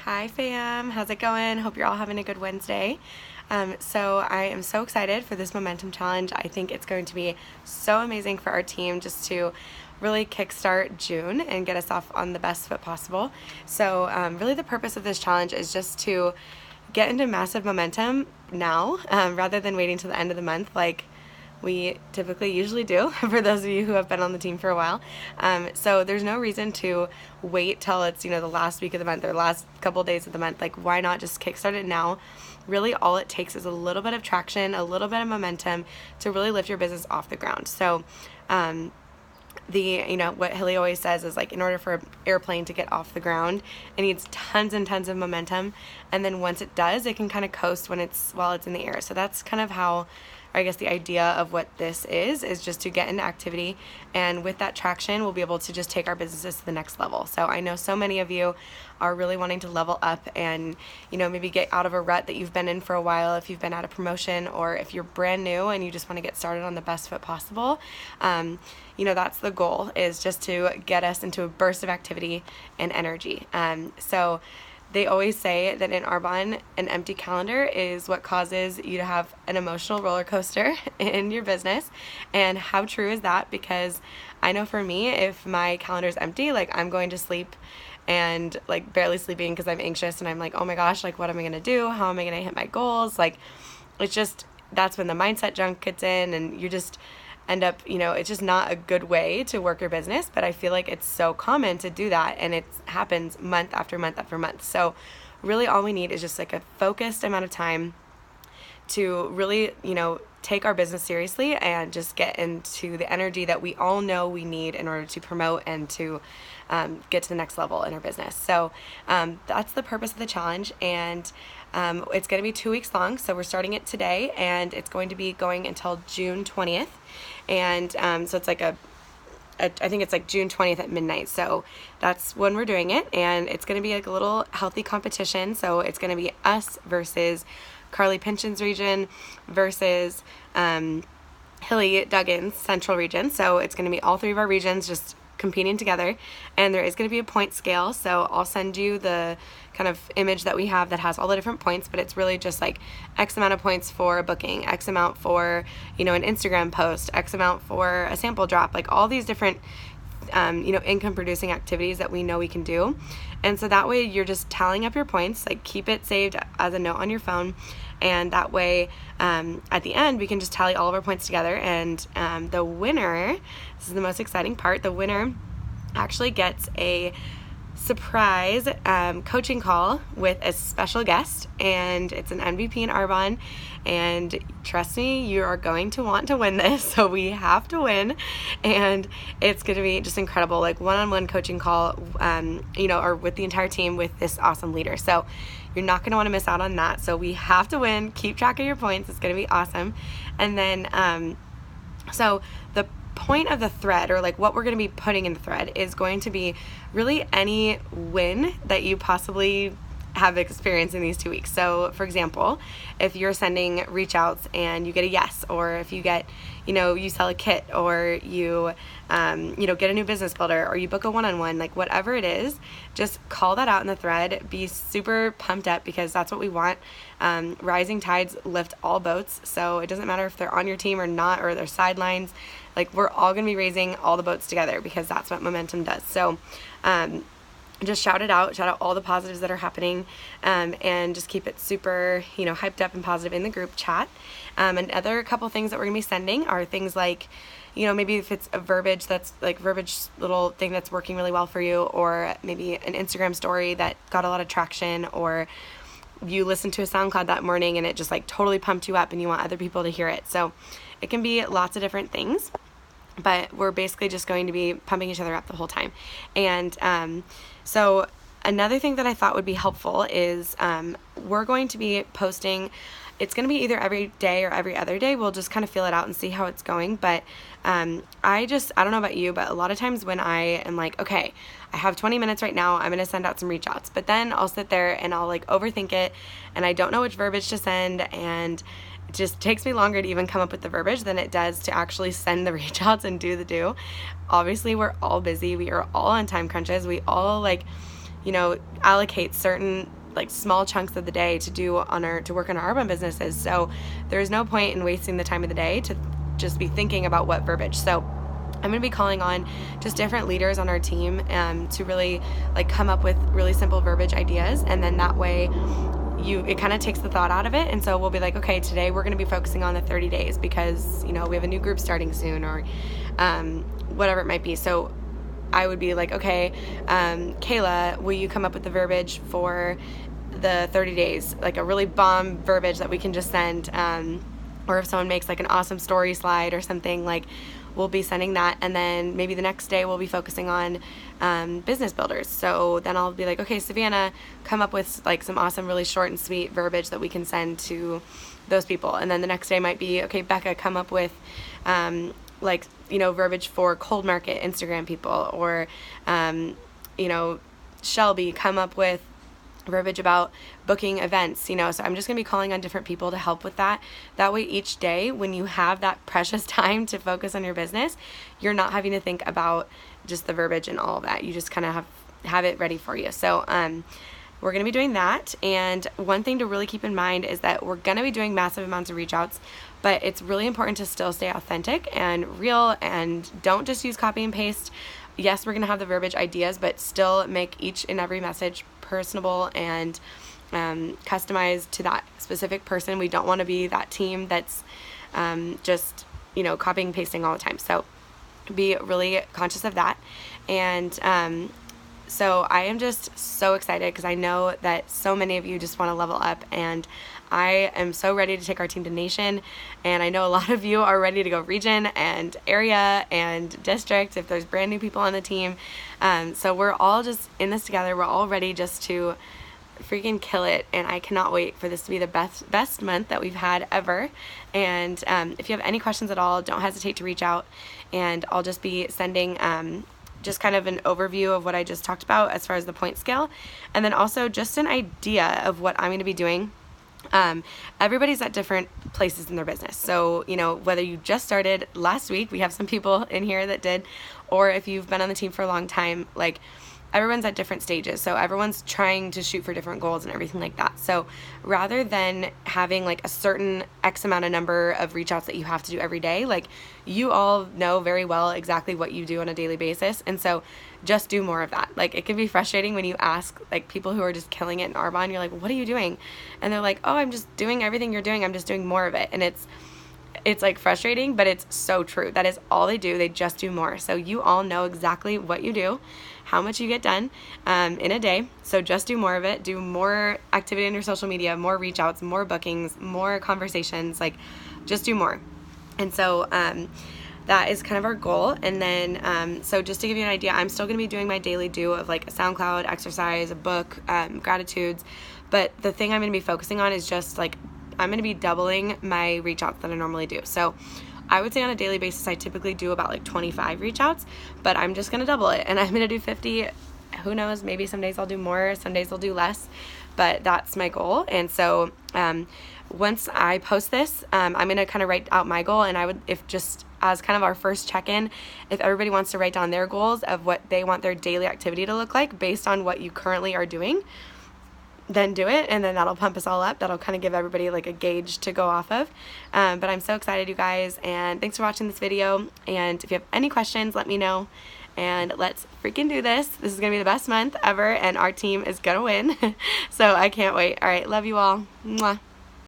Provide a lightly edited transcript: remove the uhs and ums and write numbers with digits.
Hi fam, how's it going? Hope you're all having a good Wednesday. So I am so excited for this momentum challenge. I think it's going to be so amazing for our team just to really kickstart June and get us off on the best foot possible. So really the purpose of this challenge is just to get into massive momentum now rather than waiting till the end of the month like we typically usually do for those of you who have been on the team for a while. So there's no reason to wait till it's, the last week of the month or last couple of days of the month. Like, why not just kickstart it now? Really all it takes is a little bit of traction, a little bit of momentum to really lift your business off the ground. So what Hilly always says is, like, in order for an airplane to get off the ground, it needs tons and tons of momentum, and then once it does, it can kind of coast while it's in the air. So that's kind of how, I guess, the idea of what this is just to get into activity, and with that traction we'll be able to just take our businesses to the next level. So I know so many of you are really wanting to level up and maybe get out of a rut that you've been in for a while, if you've been at a promotion or if you're brand new and you just want to get started on the best foot possible. That's the goal, is just to get us into a burst of activity and energy. So they always say that in Arbonne, an empty calendar is what causes you to have an emotional roller coaster in your business. And how true is that? Because I know for me, if my calendar is empty, like, I'm going to sleep and like barely sleeping because I'm anxious and I'm like, oh my gosh, like, what am I going to do? How am I going to hit my goals? Like, it's just, that's when the mindset junk gets in and you just end up, it's just not a good way to work your business. But I feel like it's so common to do that, and it happens month after month after month. So really all we need is just like a focused amount of time to really, take our business seriously and just get into the energy that we all know we need in order to promote and to get to the next level in our business. So that's the purpose of the challenge, and it's going to be 2 weeks long. So we're starting it today, and it's going to be going until June 20th. And so it's like I think it's like June 20th at midnight. So that's when we're doing it, and it's going to be like a little healthy competition. So it's going to be us versus Carly Pinchin's region versus Hilly Duggan's central region. So it's going to be all three of our regions just competing together, and there is going to be a point scale. So I'll send you the kind of image that we have that has all the different points, but it's really just like X amount of points for a booking, X amount for an Instagram post, X amount for a sample drop, like all these different income producing activities that we know we can do. And so that way you're just tallying up your points, like keep it saved as a note on your phone, and that way at the end we can just tally all of our points together, and the winner, this is the most exciting part, the winner actually gets a surprise coaching call with a special guest, and it's an MVP in Arbonne, and trust me, you are going to want to win this. So we have to win, and it's going to be just incredible, like one-on-one coaching call or with the entire team with this awesome leader. So you're not going to want to miss out on that. So we have to win. Keep track of your points. It's going to be awesome. And then so the point of the thread, or like what we're going to be putting in the thread, is going to be really any win that you possibly have experienced in these 2 weeks. So for example, if you're sending reach outs and you get a yes, or if you get, you sell a kit, or you get a new business builder, or you book a one-on-one, like whatever it is, just call that out in the thread. Be super pumped up, because that's what we want. Rising tides lift all boats. So it doesn't matter if they're on your team or not, or they're sidelines, like we're all going to be raising all the boats together, because that's what momentum does. So just shout out all the positives that are happening, and just keep it super, hyped up and positive in the group chat. Another couple things that we're going to be sending are things like, maybe if it's a verbiage little thing that's working really well for you, or maybe an Instagram story that got a lot of traction, or you listened to a SoundCloud that morning and it just like totally pumped you up and you want other people to hear it. So it can be lots of different things, but we're basically just going to be pumping each other up the whole time. And so another thing that I thought would be helpful is we're going to be posting. It's going to be either every day or every other day. We'll just kind of feel it out and see how it's going. But I don't know about you, but a lot of times when I am like, okay, I have 20 minutes right now, I'm going to send out some reach outs. But then I'll sit there and I'll like overthink it, and I don't know which verbiage to send, and it just takes me longer to even come up with the verbiage than it does to actually send the reach outs and do the do. Obviously, we're all busy. We are all on time crunches. We all allocate certain like small chunks of the day to work on our outbound businesses. So there's no point in wasting the time of the day to just be thinking about what verbiage. So I'm going to be calling on just different leaders on our team to really like come up with really simple verbiage ideas, and then that way it kind of takes the thought out of it. And so we'll be like, okay, today we're going to be focusing on the 30 days because, you know, we have a new group starting soon, or whatever it might be. So I would be like, okay, Kayla, will you come up with the verbiage for the 30 days, like a really bomb verbiage that we can just send, or if someone makes like an awesome story slide or something, like we'll be sending that. And then maybe the next day we'll be focusing on business builders. So then I'll be like, okay, Savannah, come up with like some awesome, really short and sweet verbiage that we can send to those people. And then the next day might be, okay, Becca, come up with like, you know, verbiage for cold market Instagram people, or you know, Shelby, come up with verbiage about booking events, you know. So I'm just going to be calling on different people to help with that. That way each day when you have that precious time to focus on your business, you're not having to think about just the verbiage and all of that. You just kind of have it ready for you. So we're going to be doing that. And one thing to really keep in mind is that we're going to be doing massive amounts of reach outs, but it's really important to still stay authentic and real, and don't just use copy and paste. Yes, we're going to have the verbiage ideas, but still make each and every message personable and customized to that specific person. We don't want to be that team that's just, you know, copying and pasting all the time. So be really conscious of that. And so I am just so excited because I know that so many of you just want to level up, and I am so ready to take our team to nation, and I know a lot of you are ready to go region and area and district if there's brand new people on the team. So we're all just in this together. We're all ready just to freaking kill it, and I cannot wait for this to be the best month that we've had ever. And if you have any questions at all, don't hesitate to reach out, and I'll just be sending just kind of an overview of what I just talked about as far as the point scale, and then also just an idea of what I'm going to be doing. Everybody's at different places in their business. So, you know, whether you just started last week, we have some people in here that did, or if you've been on the team for a long time, like everyone's at different stages. So everyone's trying to shoot for different goals and everything like that. So rather than having like a certain X amount of number of reach outs that you have to do every day, like you all know very well exactly what you do on a daily basis. And so just do more of that. Like it can be frustrating when you ask like people who are just killing it in Arbonne, you're like, what are you doing? And they're like, oh, I'm just doing everything you're doing. I'm just doing more of it. And it's like frustrating, but it's so true. That is all they do. They just do more. So you all know exactly what you do, how much you get done in a day. So just do more of it. Do more activity on your social media, more reach outs, more bookings, more conversations, like just do more. And so that is kind of our goal. And then so just to give you an idea, I'm still going to be doing my daily do of like a SoundCloud exercise, a book, gratitudes. But the thing I'm going to be focusing on is just like I'm going to be doubling my reach outs that I normally do. So I would say on a daily basis, I typically do about like 25 reach outs, but I'm just going to double it, and I'm going to do 50. Who knows? Maybe some days I'll do more, some days I'll do less, but that's my goal. And so once I post this, I'm going to kind of write out my goal, and I would, if just as kind of our first check-in, if everybody wants to write down their goals of what they want their daily activity to look like based on what you currently are doing, then do it, and then that'll pump us all up. That'll kind of give everybody like a gauge to go off of. But I'm so excited, you guys, and thanks for watching this video. And if you have any questions, let me know, and let's freaking do this. This is gonna be the best month ever, and our team is gonna win. So I can't wait. All right, love you all. Mwah.